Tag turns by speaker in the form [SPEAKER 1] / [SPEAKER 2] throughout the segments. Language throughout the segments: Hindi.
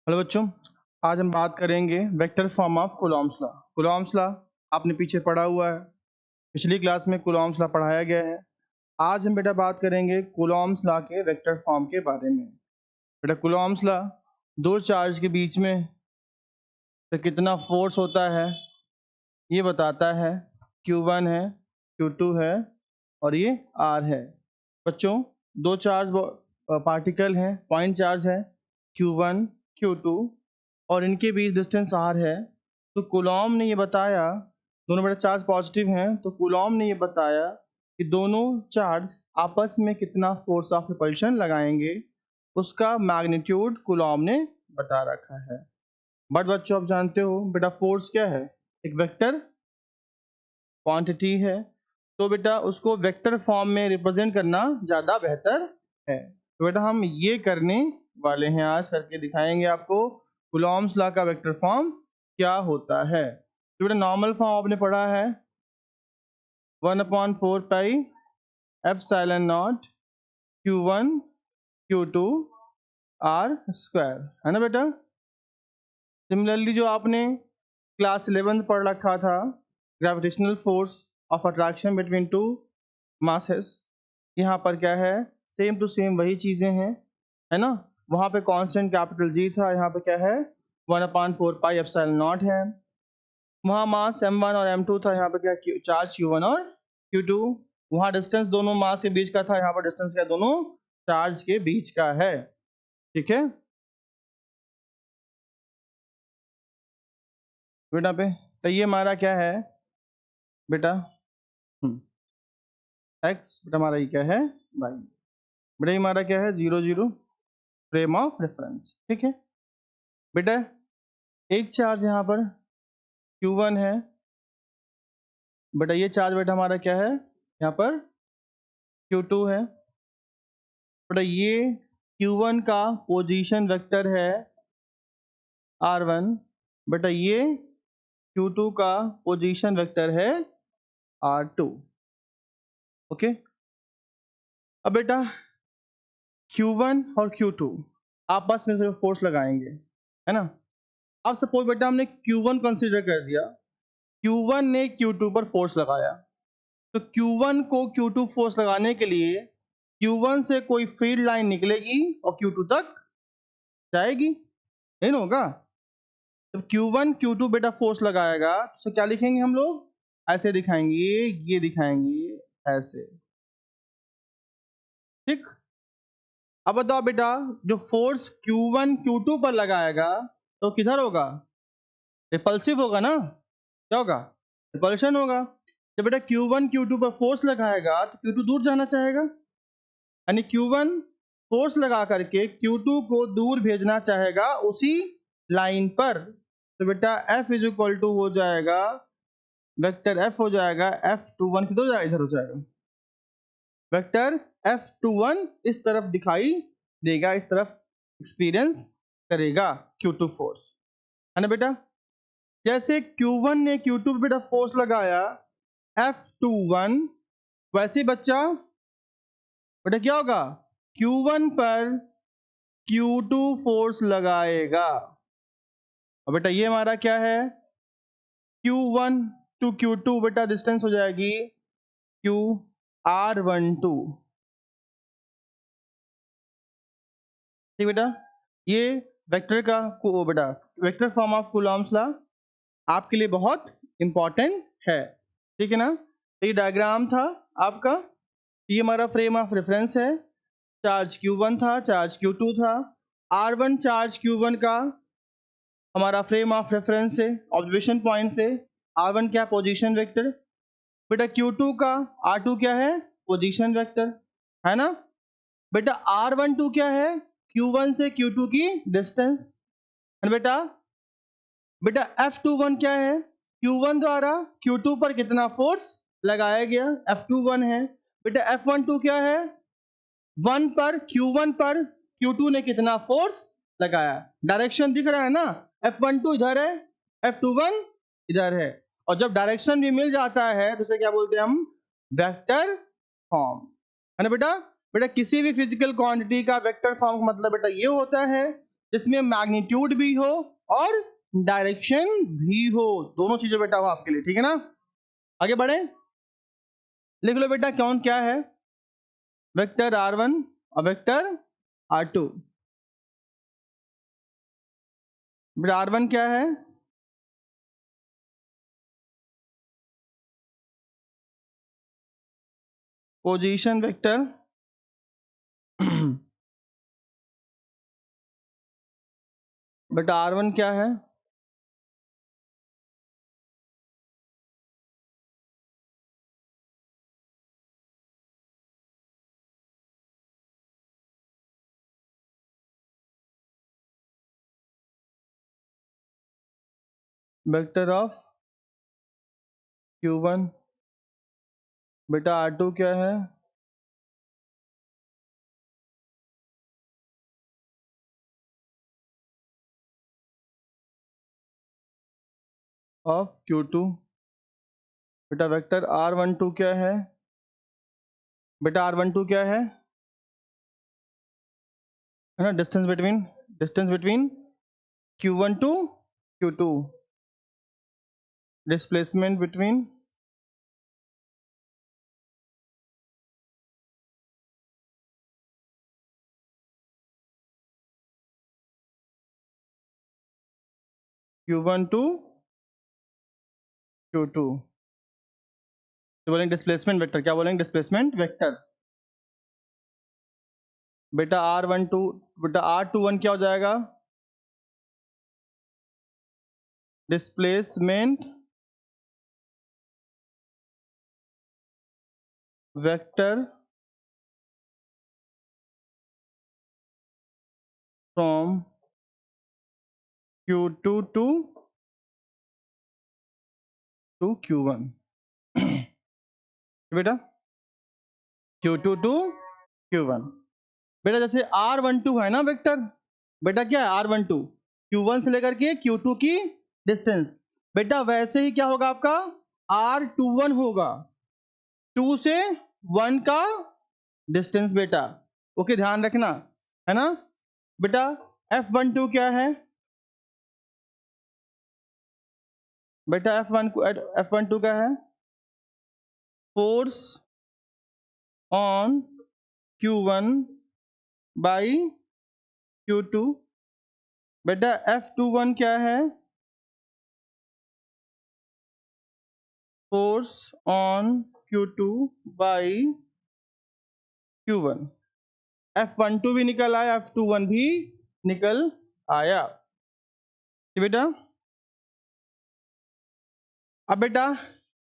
[SPEAKER 1] हेलो बच्चों, आज हम बात करेंगे vector form of Coulomb's law. Coulomb's law आपने पीछे पढ़ा हुआ है, पिछली क्लास में कूलॉम्स लॉ पढ़ाया गया है। आज हम बेटा बात करेंगे कूलॉम्स लॉ के वेक्टर फॉर्म के बारे में। बेटा कूलॉम्स लॉ दो चार्ज के बीच में तो कितना फोर्स होता है ये बताता है। Q1 है, Q2 है और ये R है। बच्चों दो चार्ज पार्टिकल हैं, पॉइंट चार्ज है Q1 Q2 और इनके बीच डिस्टेंस R है। तो कूलॉम ने ये बताया, दोनों बेटा चार्ज पॉजिटिव हैं, तो कूलॉम ने ये बताया कि दोनों चार्ज आपस में कितना फोर्स ऑफ रिपल्शन लगाएंगे, उसका मैग्नीट्यूड कूलॉम ने बता रखा है। बट बच्चों आप जानते हो बेटा फोर्स क्या है, एक वेक्टर क्वांटिटी है, तो बेटा उसको वेक्टर फॉर्म में रिप्रेजेंट करना ज़्यादा बेहतर है। तो बेटा हम ये करने वाले हैं, आज करके दिखाएंगे आपको कूलॉम्स लॉ का वेक्टर फॉर्म क्या होता है। तो बेटा नॉर्मल फॉर्म आपने पढ़ा है 1/4 pi epsilon not Q1 Q2 R square, है ना बेटा। सिमिलरली जो आपने क्लास 11 पढ़ रखा था, gravitational force of attraction between two masses, यहाँ पर क्या है, सेम टू सेम वही चीज़ें हैं, है ना। वहाँ पे कांस्टेंट कैपिटल G था, यहाँ पे क्या है 1/4 पाई एप्सिलॉन नॉट है। वहाँ मास m1 और m2 था, यहाँ पे क्या चार्ज Q1 और Q2। वहाँ डिस्टेंस दोनों मास के बीच का था, यहाँ पर डिस्टेंस क्या दोनों चार्ज के बीच का है। ठीक है बेटा पे, तो ये हमारा क्या है बेटा x, बेटा हमारा ये क्या है y, बेटा ये हमारा क्या है 0 0 फ्रेम ऑफ रेफरेंस। ठीक है बेटा, एक चार्ज यहाँ पर Q1 है, बेटा ये चार्ज बेटा हमारा क्या है यहाँ पर Q2 है। बेटा ये Q1 का पोजीशन वेक्टर है R1, बेटा ये Q2 का पोजीशन वेक्टर है R2। ओके, अब बेटा Q1 और Q2 आपस में फोर्स लगाएंगे, है ना। अब सपोज बेटा हमने Q1 कंसीडर कर दिया, Q1 ने Q2 पर फोर्स लगाया, तो Q1 को Q2 फोर्स लगाने के लिए Q1 से कोई फील्ड लाइन निकलेगी और Q2 तक जाएगी, नहीं ना होगा। जब Q1 Q2 बेटा फोर्स लगाएगा तो क्या लिखेंगे हम लोग, ऐसे दिखाएंगे, ये दिखाएंगे ऐसे। ठीक, अब बताओ बेटा जो फोर्स Q1 Q2 पर लगाएगा तो किधर होगा, रिपल्सिव होगा ना, क्या होगा, रिपल्शन होगा। जब बेटा Q1 Q2 पर फोर्स लगाएगा तो Q2 दूर जाना चाहेगा, यानी Q1 फोर्स लगा करके Q2 को दूर भेजना चाहेगा उसी लाइन पर। तो बेटा F इज इक्वल टू हो जाएगा, वेक्टर F हो जाएगा F21 किधर जाएगा, इधर हो जाएगा, वेक्टर F21 इस तरफ दिखाई देगा, इस तरफ एक्सपीरियंस करेगा Q2 फोर्स, है ना बेटा। जैसे Q1 ने Q2 पे बेटा फोर्स लगाया F21, वैसे बच्चा बेटा क्या होगा, Q1 पर Q2 फोर्स लगाएगा। और बेटा ये हमारा क्या है, Q1 टू Q2 बेटा डिस्टेंस हो जाएगी QR12। ठीक बेटा, ये वेक्टर का बेटा vector form of Coulomb's law आपके लिए बहुत इंपॉर्टेंट है। ठीक है ना, ये डायग्राम था आपका, ये हमारा फ्रेम ऑफ रेफरेंस है, चार्ज Q1 था, चार्ज Q2 था, R1 चार्ज Q1 का हमारा फ्रेम ऑफ रेफरेंस से ऑब्जर्वेशन पॉइंट से, R1 क्या पोजीशन वेक्टर, बेटा Q2 का R2 क्या है पोजीशन वेक्टर, है ना। बेटा R12 क्या है, Q1 से Q2 की डिस्टेंस, है बेटा। बेटा F21 क्या है, Q1 द्वारा Q2 पर कितना फोर्स लगाया गया, F21 है। बेटा F12 क्या है, 1 पर Q1 पर Q2 ने कितना फोर्स लगाया, डायरेक्शन दिख रहा है ना, F12 इधर है, F21 इधर है, और जब डायरेक्शन भी मिल जाता है तो उसे क्या बोलते हैं हम, वेक्टर फॉर्म, है ना बेटा। बेटा किसी भी फिजिकल क्वांटिटी का वेक्टर फॉर्म का मतलब बेटा ये होता है, जिसमें मैग्नीट्यूड भी हो और डायरेक्शन भी हो, दोनों चीजें बेटा हो आपके लिए, ठीक है ना। आगे बढ़े, लिख लो बेटा कौन क्या है, वेक्टर r1 और वेक्टर r2। बेटा r1 क्या है, पोजीशन वेक्टर बेटा r1 क्या है, वेक्टर ऑफ q1। बेटा r2 क्या है, ऑफ q2। बेटा वेक्टर r12 क्या है, बेटा r12 क्या है ना, distance between q1 to q2, displacement between q1 to q2। तो बोलेंगे डिस्प्लेसमेंट वेक्टर, क्या बोलेंगे, डिस्प्लेसमेंट वेक्टर। बेटा r12, बेटा r21 क्या हो जाएगा, displacement vector from q2 to q1। बेटा q2 टू q1। बेटा जैसे r12 है ना वेक्टर, बेटा क्या है r12, q1 से लेकर के q2 की डिस्टेंस, बेटा वैसे ही क्या होगा आपका r21 होगा, 2 से 1 का डिस्टेंस बेटा। ओके ध्यान रखना है ना। बेटा f12 क्या है, बेटा f12 क्या है, force on q1 by q2। बेटा f21 क्या है, force on q2 by q1। f12 भी निकल आया, f21 भी निकल आया। बेटा अब बेटा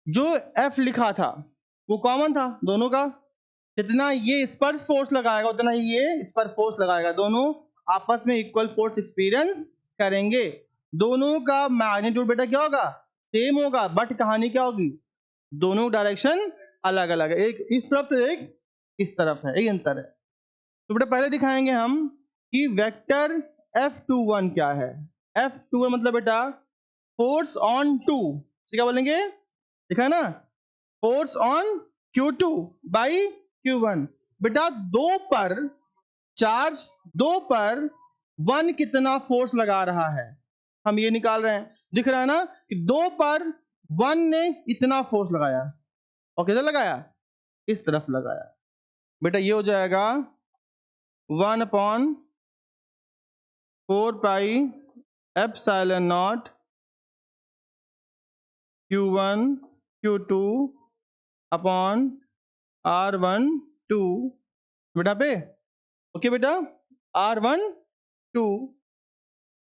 [SPEAKER 1] जो f लिखा था वो कॉमन था दोनों का, जितना ये इस पर फोर्स लगाएगा उतना ही ये इस पर फोर्स लगाएगा, दोनों आपस में इक्वल फोर्स एक्सपीरियंस करेंगे, दोनों का मैग्नीट्यूड बेटा क्या होगा, सेम होगा, बट कहानी क्या होगी, दोनों डायरेक्शन अलग अलग है, एक इस तरफ तो एक इस तरफ है, एक अंतर है। तो बेटा पहले दिखाएंगे हम कि वेक्टर F21 क्या है। F21 मतलब बेटा फोर्स ऑन 2 से क्या बोलेंगे, देखा है ना, force on Q2 by Q1। बेटा दो पर चार्ज, दो पर 1 कितना फोर्स लगा रहा है, हम ये निकाल रहे हैं, दिख रहा है ना कि दो पर 1 ने इतना फोर्स लगाया, और किधर लगाया, इस तरफ लगाया। बेटा ये हो जाएगा 1/4 pi epsilon not Q1 Q2 upon R12 बेटा पे। ओके बेटा R12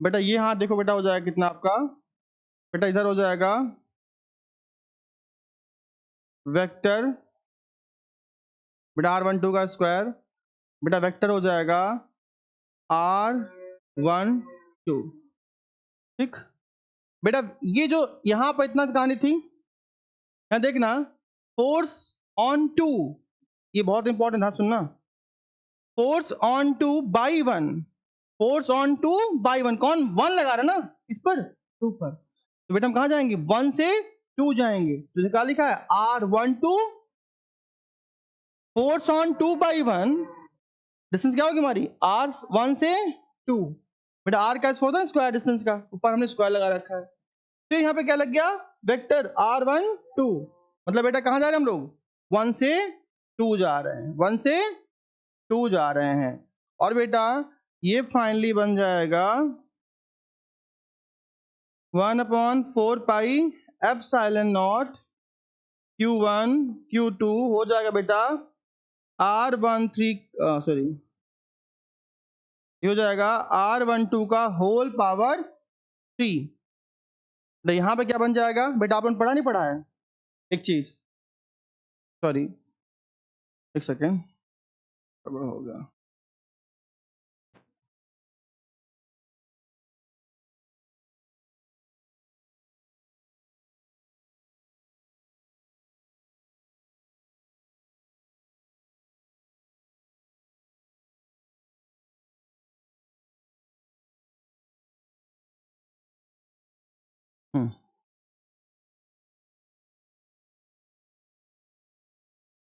[SPEAKER 1] बेटा ये हाथ देखो बेटा हो जाएगा कितना आपका, बेटा इधर हो जाएगा वेक्टर, बेटा R12 का स्क्वायर, बेटा वेक्टर हो जाएगा R12। ठीक बेटा, ये जो यहां पर इतना कहानी थी, यहां देखना फोर्स ऑन 2, ये बहुत इंपॉर्टेंट था सुनना, force on 2 by 1, force on 2 by 1, कौन 1 लगा रहा ना इस पर 2 पर, तो बेटा हम कहां जाएंगे 1 से 2 जाएंगे, तो क्या लिखा है R12 force on 2 by 1, distance क्या होगी हमारी R1 से 2, बेटा आर का स्क्वायर होता है स्क्वायर डिस्टेंस का, ऊपर हमने स्क्वायर लगा रखा है। फिर यहाँ पे क्या लग गया, वेक्टर r1 2, मतलब बेटा कहाँ जा रहे हैं हम लोग, 1 से 2 जा रहे हैं, 1 से 2 जा रहे हैं। और बेटा ये फाइनली बन जाएगा 1/4 pi epsilon not Q1 Q2 हो जाएगा बेटा R13 सॉरी ये हो जाएगा R12 का होल पावर 3। तो यहाँ पे क्या बन जाएगा बेटा, आपने पढ़ा नहीं पढ़ा है एक चीज, सॉरी एक सेकेंड गड़बड़ हो गया।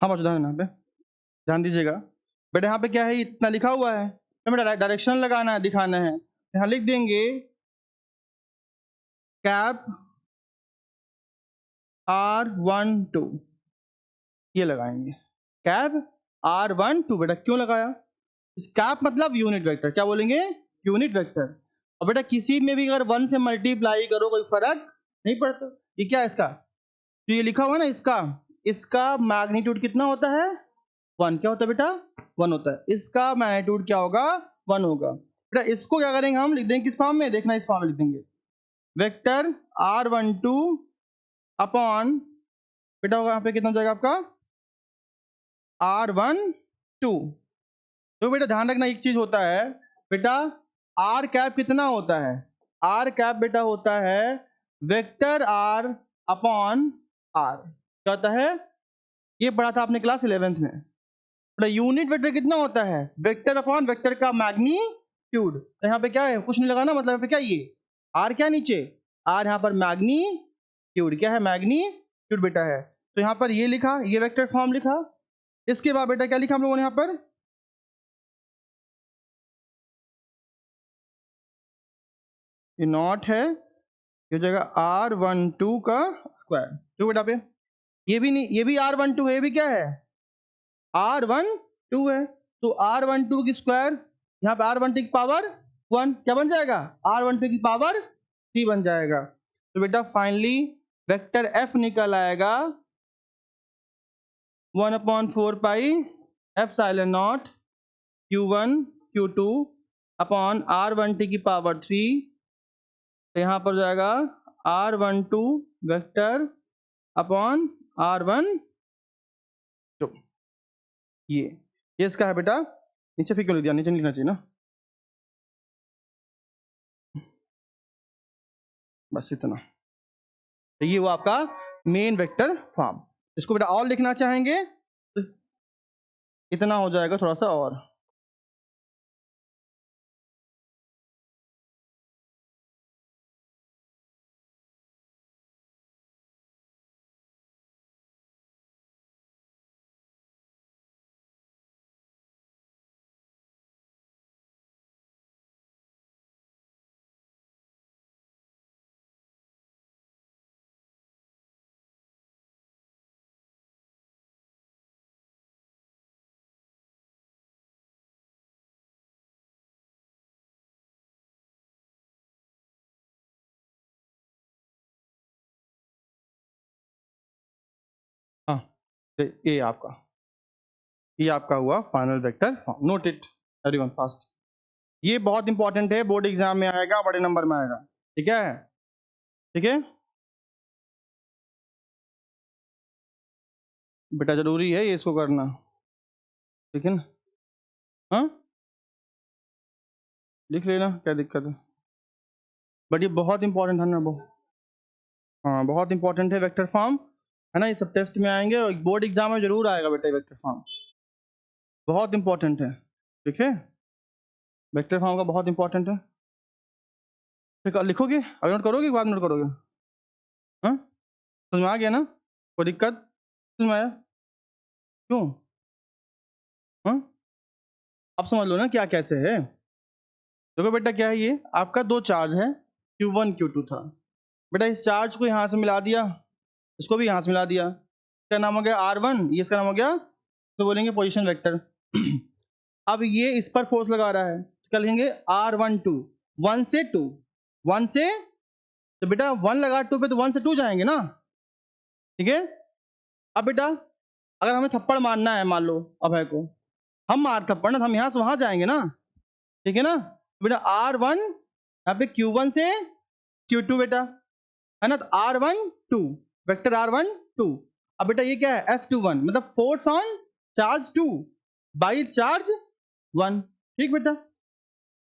[SPEAKER 1] हाँ बच्चों ध्यान यहाँ पे ध्यान दीजिएगा। बेटा यहाँ पे क्या है, इतना लिखा हुआ है, तो बेटा डायरेक्शन लगाना है, दिखाना है। यहाँ लिख देंगे कैप R12, ये लगाएंगे कैप R12। बेटा क्यों लगाया, कैप मतलब यूनिट वेक्टर, क्या बोलेंगे यूनिट वेक्टर। और बेटा किसी में भी अगर 1 से मल्टीप्लाई करो कोई फर्क नहीं पड़ता। ये क्या है इसका, जो ये लिखा हुआ है ना, इसका मैग्नीट्यूड कितना होता है 1, क्या होता है बेटा 1 होता है। इसका मैग्नीट्यूड क्या होगा 1 होगा। बेटा इसको क्या करेंगे, हम लिख देंगे किस फॉर्म में, देखना इस फॉर्म में लिख देंगे वेक्टर R12 अपॉन, बेटा होगा यहाँ पे कितना हो जाएगा आपका R12। तो बेटा ध्यान रखना एक चीज होता है बेटा, आर कैप कितना होता है, आर कैप बेटा होता है वेक्टर आर अपॉन आर, क्या होता है, ये पढ़ा था आपने क्लास 11th में। बेटा यूनिट वेक्टर कितना होता है, वेक्टर अपॉन वेक्टर का मैग्नीट्यूड। तो यहाँ पे क्या है, कुछ नहीं लगाना, मतलब यहाँ पे क्या, ये आर क्या नीचे, आर यहाँ पर मैग्नीट्यूड, क्या है मैग्नीट्यूड बेटा है। तो यहाँ पर ये लिखा, ये वेक्टर फॉर्म लिखा। इसके बाद बेटा क्या लिखा हम लोगों ने यहाँ पर, ये नॉट है, ये हो जाएगा R12 का स्क्वायर। तो बेटा पे ये भी नहीं, ये भी R12 है, ये भी क्या है R12 है। तो R12 की स्क्वायर, यहाँ पे R12 की पावर 1, क्या बन जाएगा R12 की पावर 3 बन जाएगा। तो बेटा फाइनली वेक्टर F निकल आएगा 1/4 pi epsilon not Q1 Q2 upon R12 की पावर 3। तो यहाँ पर जाएगा R12 वेक्टर अपॉन R12। ये इसका है बेटा, नीचे फिर क्यों लिख दिया, नीचे नहीं लिखना चाहिए ना, बस इतना। तो ये हुआ आपका मेन वेक्टर फॉर्म। इसको बेटा और लिखना चाहेंगे तो इतना हो जाएगा, थोड़ा सा और। हाँ तो ये आपका हुआ final vector form. Note it everyone fast, ये बहुत इंपॉर्टेंट है, बोर्ड एग्जाम में आएगा, बड़े नंबर में आएगा। ठीक है, ठीक है बेटा, जरूरी है ये इसको करना, ठीक है ना। हाँ लिख लेना, क्या दिक्कत है, बट ये बहुत इंपॉर्टेंट है ना, हाँ बहुत इंपॉर्टेंट है वेक्टर फॉर्म, है ना। ये सब टेस्ट में आएंगे और बोर्ड एग्जाम में जरूर आएगा बेटा वेक्टर फॉर्म, बहुत इंपॉर्टेंट है। ठीक है, वेक्टर फॉर्म का बहुत इंपॉर्टेंट है। ठीक है, लिखोगे अभी नोट करोगे, बाद में नोट करोगे। हाँ समझ में आ गया ना, कोई दिक्कत समझ में आया, क्यों, हाँ अब समझ लो ना क्या कैसे है। देखो बेटा क्या है, ये आपका दो चार्ज है, Q1 Q2 था बेटा। इस चार्ज को यहाँ से मिला दिया, इसको भी यहाँ से मिला दिया, इसका नाम हो गया R1, ये इसका नाम हो गया, तो बोलेंगे पोजीशन वेक्टर। अब ये इस पर फोर्स लगा रहा है, तो क्या लिखेंगे R12, 1 से 2, 1 से, तो बेटा 1 लगा 2 पे तो 1 से 2 जाएंगे ना, ठीक है। अब बेटा अगर हमें थप्पड़ मारना है, मान लो अभय को, हम मार थप्पड़ ना, तो हम यहाँ से वहां जाएंगे ना, ठीक है ना। तो बेटा R1 यहाँ पे Q1 से Q2 बेटा, है ना, तो R12 वेक्टर R12। अब बेटा ये क्या है F21, मतलब force on charge 2 by charge 1, ठीक बेटा।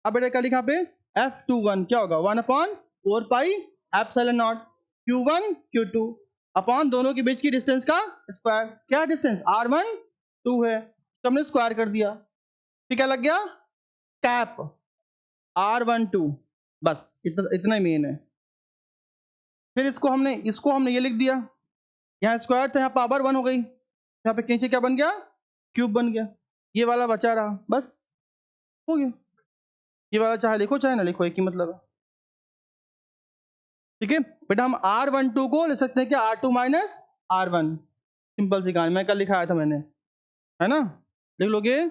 [SPEAKER 1] अब बेटा क्या लिखा पे F21 क्या होगा 1/4 pi epsilon not Q1 Q2 upon दोनों के बीच की डिस्टेंस का स्क्वायर। क्या डिस्टेंस R1 2 है, तो हमने स्क्वायर कर दिया, फिर क्या लग गया कैप R12, बस इतना ही मेन है। फिर इसको हमने ये लिख दिया, यहाँ स्क्वायर था, यहाँ पावर 1 हो गई, यहाँ पे नीचे क्या बन गया क्यूब बन गया, ये वाला बचा रहा, बस हो गया। ये वाला चाहे लिखो चाहे ना लिखो, एक ही मतलब है, ठीक है बेटा। हम R12 को लिख सकते हैं क्या R2 माइनस R1, सिंपल सी कहानी, मैं कल लिखाया था मैंने, है ना। लिख लोगे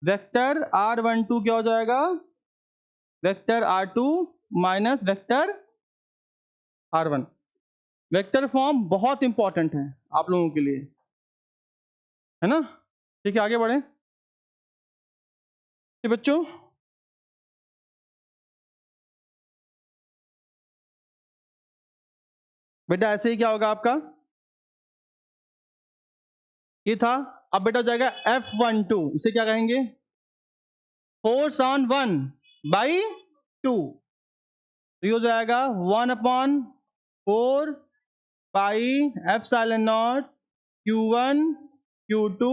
[SPEAKER 1] वेक्टर R12 क्या हो जाएगा, vector R2 minus vector R1। Vector form बहुत इंपॉर्टेंट है आप लोगों के लिए, है ना। ठीक है आगे बढ़े बच्चों। बेटा ऐसे ही क्या होगा आपका, ये था। अब बेटा हो जाएगा F12, इसे क्या कहेंगे फोर्स ऑन 1 बाई 2, तो ये हो जाएगा 1/4 pi epsilon not Q1 Q2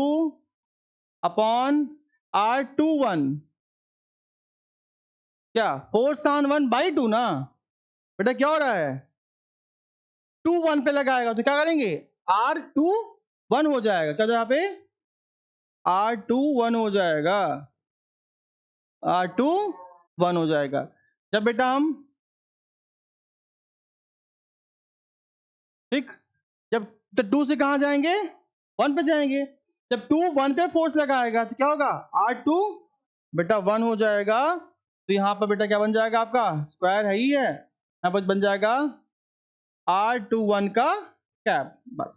[SPEAKER 1] upon R21, क्या फोर्स ऑन 1 बाई 2 ना बेटा, क्या हो रहा है 2 1 पे लगाएगा तो क्या करेंगे R2 1 हो जाएगा, क्या यहाँ पे R2 1 हो जाएगा, R2 1 हो जाएगा। जब बेटा हम ठीक, जब तो 2 से कहां जाएंगे 1 पे जाएंगे, जब 2 1 पे फोर्स लगाएगा तो क्या होगा R2 बेटा 1 हो जाएगा, तो यहाँ पर बेटा क्या बन जाएगा आपका स्क्वायर है ही है, यहाँ पर बन जाएगा R21 का कैप, बस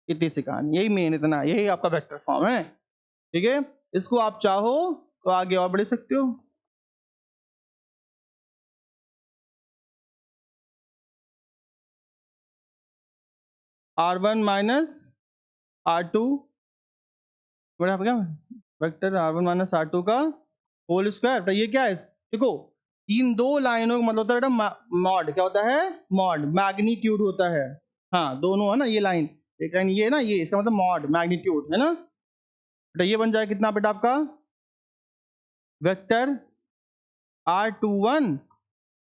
[SPEAKER 1] इतनी सी कहानी, यही मेन, इतना यही आपका वेक्टर फॉर्म है, ठीक है। इसको आप चाहो तो आगे और बढ़ सकते हो। R1 माइनस R2 बेटा क्या वेक्टर R1 माइनस R2 का होल स्क्वायर, तो ये क्या है देखो, इन दो लाइनों का मतलब होता है बेटा मॉड, क्या होता है मॉड, मैग्नीट्यूड होता है, हाँ दोनों है ना, ये लाइन एक लाइन ये ना, ये इसका मतलब मॉड मैग्नीट्यूड है ना बेटा। ये बन जाए कितना बेटा आपका वेक्टर R21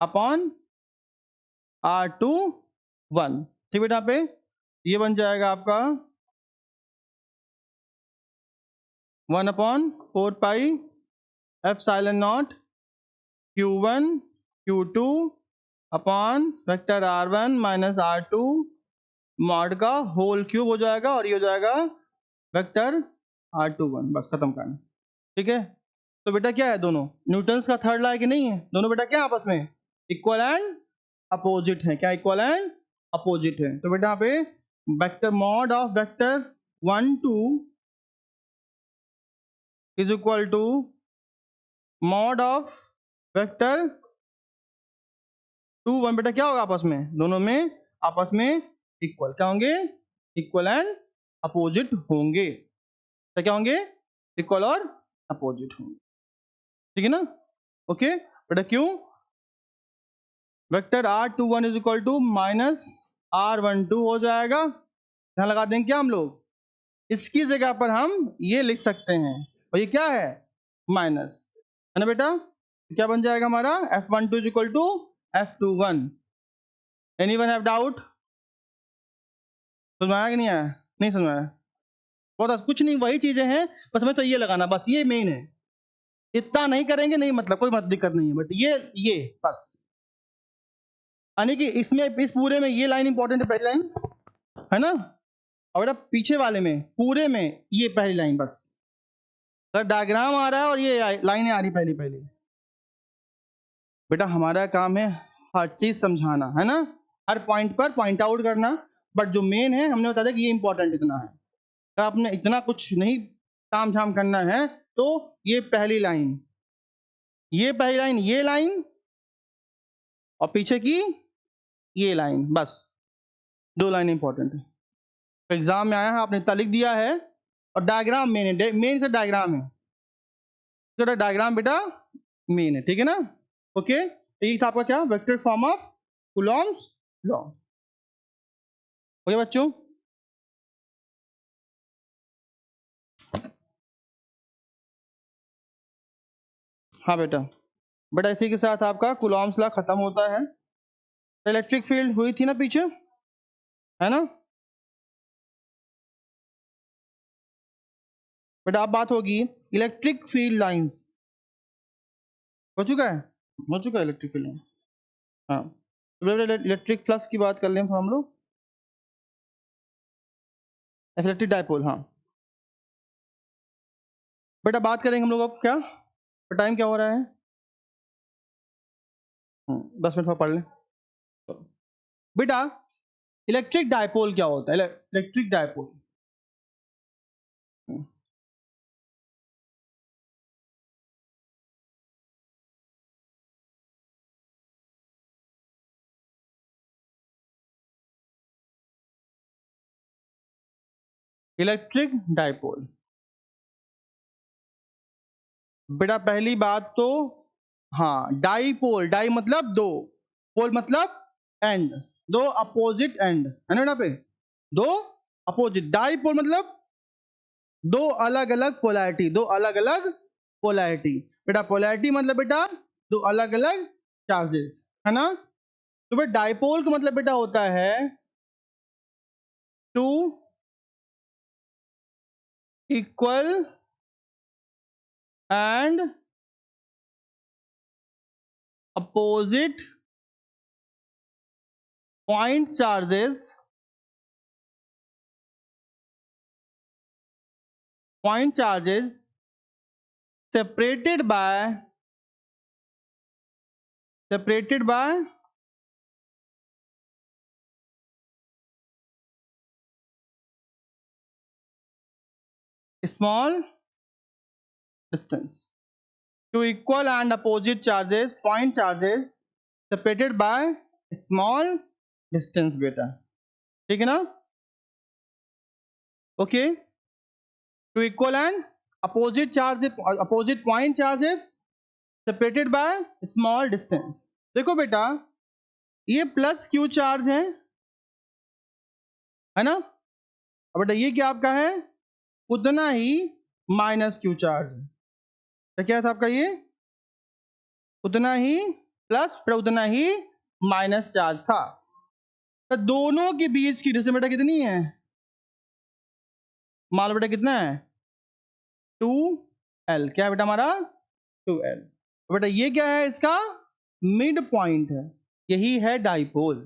[SPEAKER 1] अपॉन R21, ठीक बेटा पे ये बन जाएगा आपका 1/4 pi epsilon not Q1 Q2 upon vector R1 minus R2 mod का होल क्यूब हो जाएगा, और ये हो जाएगा वेक्टर R21, बस खत्म करना, ठीक है। तो बेटा क्या है दोनों न्यूटन्स का थर्ड लॉ है कि नहीं है, दोनों बेटा क्या आपस में इक्वल एंड अपोजिट है, क्या इक्वल एंड अपोजिट है। तो बेटा यहाँ पे vector mod of vector 1 2 is equal to mod of vector 2 1 बेटा क्या होगा आपस में, दोनों में आपस में इक्वल क्या होंगे, इक्वल एंड अपोजिट होंगे, तो क्या होंगे इक्वल और अपोजिट होंगे, ठीक है ना। ओके बेटा क्यों vector R21 is equal to minus R12 हो जाएगा, यहाँ लगा देंगे क्या हम लोग, इसकी जगह पर हम ये लिख सकते हैं, और ये क्या है माइनस, है ना बेटा, क्या बन जाएगा हमारा F12 is equal to F21। Anyone have doubt, समझ में आया कि नहीं आया, नहीं समझ में आया, बहुत कुछ नहीं, वही चीजें हैं, बस हमें तो ये लगाना, बस ये मेन है, इतना नहीं करेंगे नहीं, मतलब कोई मत दिक्कत नहीं है, बट ये बस, यानी कि इसमें इस पूरे में ये लाइन इंपॉर्टेंट है, पहली लाइन है ना, और बेटा पीछे वाले में पूरे में ये पहली लाइन बस, अगर डायग्राम आ रहा है और ये लाइनें आ रही पहली पहली, बेटा हमारा काम है हर चीज समझाना, है ना, हर पॉइंट पर पॉइंट आउट करना, बट जो मेन है हमने बता दिया कि ये इंपॉर्टेंट इतना है, अगर आपने इतना कुछ नहीं काम झाम करना है तो ये पहली लाइन, ये पहली लाइन, ये लाइन और पीछे की ये लाइन, बस 2 लाइन इंपॉर्टेंट है, एग्जाम में आया है आपने इतना लिख दिया है, और डायग्राम मेन है, मेन से डायग्राम है, तो डायग्राम बेटा मेन है, ठीक है ना, ओके, ये था आपका क्या, vector form of Coulomb's law, okay बच्चों। हाँ बेटा इसी के साथ आपका कूलॉम्स लॉ खत्म होता है, इलेक्ट्रिक फील्ड हुई थी ना पीछे, है ना, बेटा अब बात होगी इलेक्ट्रिक फील्ड लाइंस, हो चुका है, हो चुका है इलेक्ट्रिक फील्ड लाइन, हाँ, तो इलेक्ट्रिक फ्लक्स की बात कर लें हम लोग, इलेक्ट्रिक डायपोल, हाँ बेटा बात करेंगे हम लोग अब क्या, टाइम क्या हो रहा है, 10 मिनट में पढ़ लें बेटा, इलेक्ट्रिक डायपोल क्या होता है, इलेक्ट्रिक डायपोल, इलेक्ट्रिक डायपोल, बेटा पहली बात तो, हाँ डाईपोल, डाई मतलब दो, पोल मतलब एंड, दो अपोजिट एंड, है ना बेटा पे, दो अपोजिट, डाईपोल मतलब दो अलग अलग पोलैरिटी, दो अलग अलग पोलैरिटी, बेटा पोलैरिटी मतलब बेटा दो अलग अलग चार्जेस, है ना, तो बेटा डाईपोल का मतलब बेटा होता है two equal and opposite point charges, point charges separated by small distance, two equal and opposite charges, point charges separated by small distance बेटा, ठीक है ना, okay, two equal and opposite charges, opposite point charges separated by small distance, देखो बेटा ये प्लस क्यू चार्ज है ना, और बेटा ये क्या आपका है, उतना ही माइनस क्यू चार्ज है, तो क्या था आपका ये, उतना ही प्लस फिर उतना ही माइनस चार्ज था, तो दोनों के बीच की डिस्टेंस बेटा कितनी है, मान लो बेटा कितना है 2L, क्या है बेटा हमारा 2L, बेटा ये क्या है, इसका मिड पॉइंट है, यही है डाइपोल,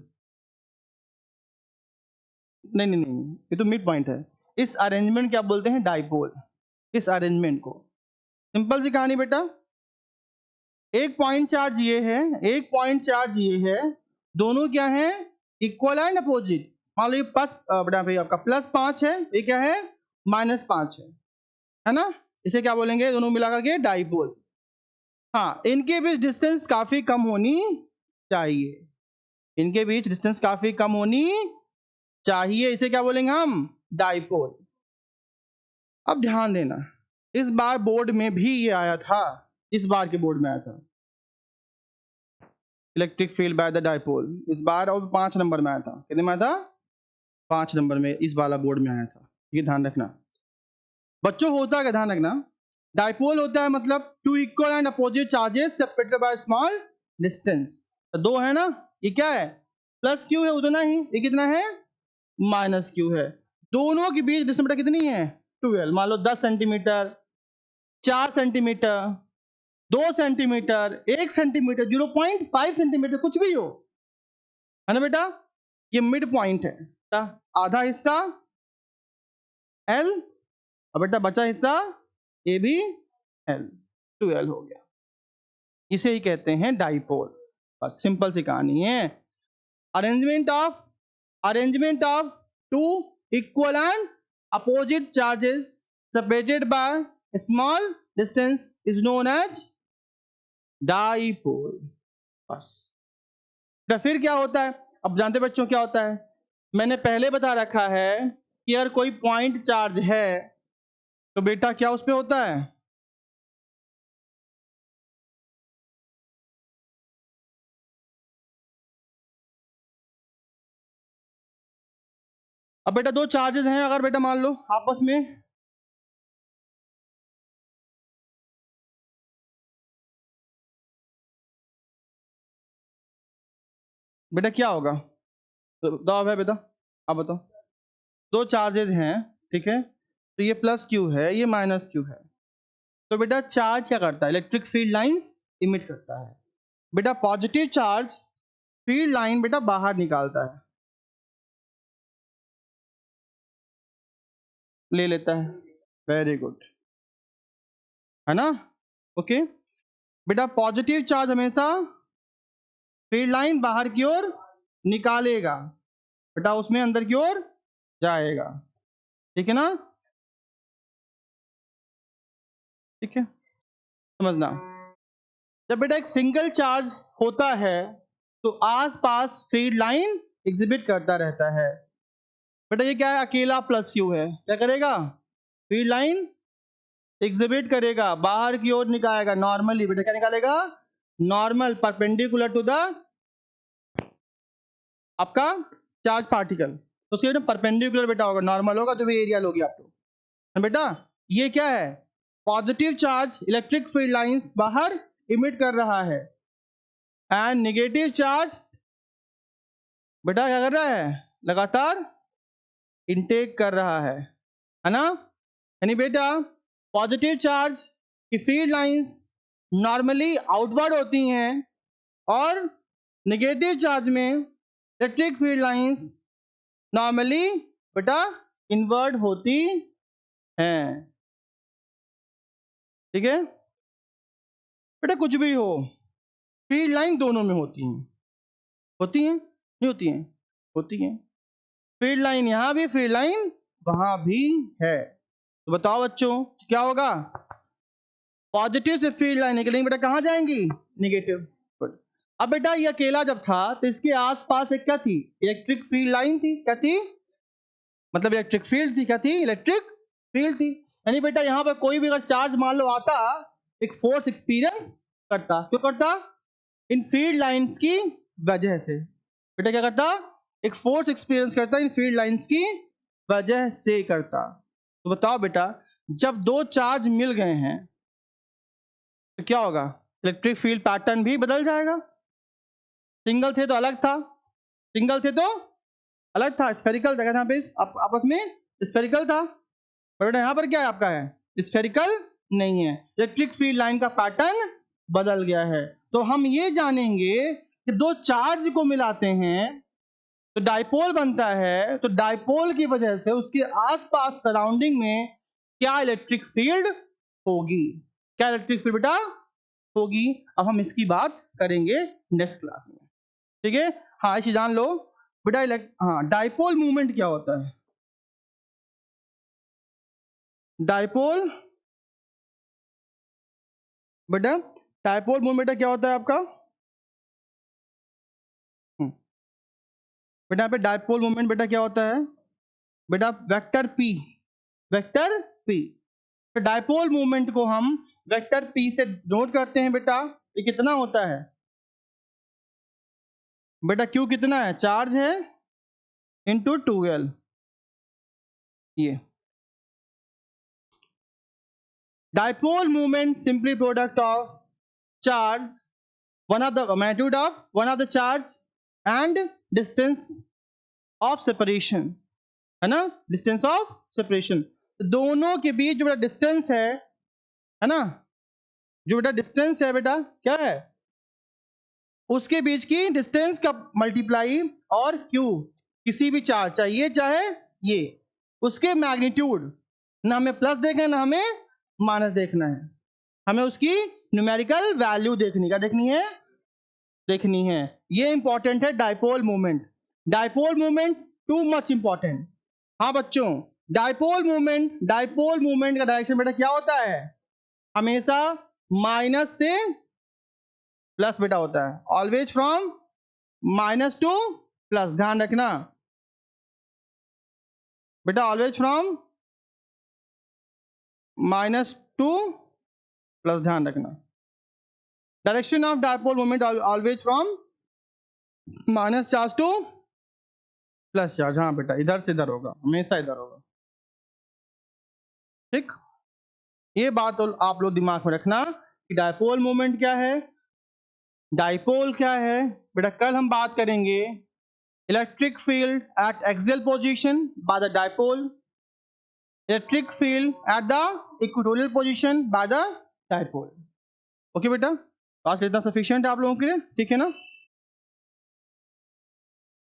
[SPEAKER 1] नहीं ये तो मिड पॉइंट है, इस अरेंजमेंट क्या बोलते हैं, डाइपोल, इस अरेंजमेंट को, सिंपल सी कहानी बेटा, एक पॉइंट चार्ज ये है, एक पॉइंट चार्ज ये है, दोनों क्या है इक्वल एंड अपोजिट, मान लो ये प्लस बेटा भाई आपका +5 है, ये क्या है -5 है ना, इसे क्या बोलेंगे, दोनों मिला करके डाइपोल, हाँ इनके बीच डिस्टेंस काफी कम होनी चाहिए, इनके बीच डिस्टेंस काफी कम होनी चाहिए, इसे क्या बोलेंगे हम, डाइपोल। अब ध्यान देना, इस बार बोर्ड में भी ये आया था, इस बार के बोर्ड में आया था electric field by the dipole, इस बार और 5 नंबर में आया था, कितने में आया था 5 नंबर में, इस वाला बोर्ड में आया था, ये ध्यान रखना बच्चों, होता है ध्यान रखना, डाइपोल होता है मतलब two equal and opposite charges separated by small distance, तो दो है ना, ये क्या है प्लस क्यू है उतना ही, ये कितना है माइनस क्यू है, दोनों के बीच डिस्टेंस कितनी है 2L, मान लो 10 centimetre 4 centimetre 2 centimetre, 1 centimetre, 0.5 centimetre, कुछ भी हो, है ना बेटा। ये मिड पॉइंट है बेटा, आधा हिस्सा L और बेटा बचा हिस्सा ये भी L, 2L हो गया। इसे ही कहते हैं डाइपोल। बस सिंपल सी कहानी है। Arrangement of two equal and opposite charges separated by a small distance is known as dipole. बस बेटा फिर क्या होता है, अब जानते बच्चों क्या होता है, मैंने पहले बता रखा है कि अगर कोई पॉइंट चार्ज है तो बेटा क्या उस पे होता है, अब बेटा दो चार्जेस हैं अगर बेटा मान लो आपस में, बेटा क्या होगा, तो बताओ है बेटा, आप बताओ। दो चार्जेस हैं, ठीक है, तो ये प्लस क्यू है, ये माइनस क्यू है, तो बेटा चार्ज क्या करता है, इलेक्ट्रिक फील्ड लाइंस इमिट करता है। बेटा पॉजिटिव चार्ज फील्ड लाइन बेटा बाहर निकालता है, ले लेता है, वेरी गुड, है ना, ओके। बेटा पॉजिटिव चार्ज हमेशा फील्ड लाइन बाहर की ओर निकालेगा, बेटा उसमें अंदर की ओर जाएगा, ठीक है ना, ठीक है, समझना। जब बेटा एक सिंगल चार्ज होता है तो आसपास फील्ड लाइन एग्जिबिट करता रहता है। बेटा ये क्या है, अकेला प्लस क्यू है, क्या करेगा, फील्ड लाइन एग्जिबिट करेगा, बाहर की ओर निकालेगा नॉर्मली, बेटा क्या निकालेगा, नॉर्मल परपेंडिकुलर टू द आपका चार्ज पार्टिकल, तो उसके बेटा परपेंडिकुलर बेटा होगा, नॉर्मल होगा तो भी एरिया लोगी आप तो बेटा। ये क्या है, positive charge electric field lines बाहर इमिट कर रहा है, एंड नेगेटिव चार्ज बेटा क्या कर रहा है, लगातार इनटेक कर रहा है ना। यानी बेटा पॉजिटिव चार्ज की फील्ड लाइंस नॉर्मली आउटवर्ड होती हैं और नेगेटिव चार्ज में इलेक्ट्रिक फील्ड लाइंस नॉर्मली बेटा इनवर्ड होती हैं, ठीक है। बेटा कुछ भी हो, फील्ड लाइन दोनों में होती हैं, होती हैं नहीं होती हैं, होती हैं, फील्ड लाइन यहाँ भी फील्ड लाइन वहां भी है, तो बताओ बच्चों क्या होगा, पॉजिटिव से फील्ड लाइन निकलेंगी बेटा कहाँ जाएंगी, नेगेटिव। गुड। अब बेटा ये अकेला जब था तो इसके आसपास एक क्या थी, इलेक्ट्रिक फील्ड लाइन थी, क्या थी, मतलब इलेक्ट्रिक फील्ड थी, क्या थी, इलेक्ट्रिक फील्ड थी। यानी बेटा यहाँ पर कोई भी अगर चार्ज मान लो आता, एक फोर्स एक्सपीरियंस करता, क्यों करता, इन फील्ड लाइंस की वजह से, बेटा क्या करता, एक फोर्स एक्सपीरियंस करता इन फील्ड लाइंस की वजह से करता। तो बताओ बेटा जब दो चार्ज मिल गए हैं तो क्या होगा, इलेक्ट्रिक फील्ड पैटर्न भी बदल जाएगा, सिंगल थे तो अलग था, सिंगल थे तो अलग था, स्फेरिकल था यहाँ पे आपस में स्फेरिकल था, पर बेटा यहाँ पर क्या है आपका है, स्फेरिकल नहीं है, इलेक्ट्रिक फील्ड लाइन का पैटर्न बदल गया है। तो हम ये जानेंगे कि दो चार्ज को मिलाते हैं तो डाइपोल बनता है, तो डाइपोल की वजह से उसके आसपास सराउंडिंग में क्या इलेक्ट्रिक फील्ड होगी, क्या इलेक्ट्रिक फील्ड बेटा होगी। अब हम इसकी बात करेंगे नेक्स्ट क्लास में, ठीक है। हाँ इसे जान लो बेटा, हाँ डाइपोल मूवमेंट क्या होता है, डाइपोल बेटा, डाइपोल मूवमेंट क्या होता है आपका, बेटा यहाँ पे डाइपोल मूवमेंट बेटा क्या होता है, बेटा वेक्टर पी, वेक्टर पी, तो डाइपोल मूवमेंट को हम वेक्टर पी से नोट करते हैं बेटा, ये कितना होता है बेटा, क्यू कितना है, चार्ज है इंटू 2L, ये dipole movement simply product of charge, one of the magnitude of one of the charge and distance of separation, है ना, डिस्टेंस ऑफ सेपरेशन, दोनों के बीच जो डिस्टेंस है ना, जो बेटा डिस्टेंस है बेटा क्या है, उसके बीच की डिस्टेंस का मल्टीप्लाई और क्यू, किसी भी चार्ज चाहिए चाहे ये, उसके मैग्नीट्यूड, ना हमें प्लस देखना है ना हमें माइनस देखना है, हमें उसकी न्यूमेरिकल वैल्यू देखनी, क्या देखनी है। ये इंपॉर्टेंट है dipole moment. Dipole moment too much important. हाँ बच्चों, डाइपोल मोमेंट का डायरेक्शन बेटा क्या होता है, हमेशा माइनस से प्लस बेटा होता है, always from minus two plus, ध्यान रखना बेटा, always from minus two plus, ध्यान रखना। Direction of dipole moment always from minus charge two plus charge. हाँ बेटा, इधर से इधर होगा, हमेशा इधर होगा, ठीक। ये बात तो आप लोग दिमाग में रखना कि डाइपोल मोमेंट क्या है, डाइपोल क्या है। बेटा कल हम बात करेंगे electric field at axial position by the dipole, electric field at the equatorial position by the dipole. Okay बेटा, आज इतना सफिशिएंट है आप लोगों के लिए, ठीक है ना।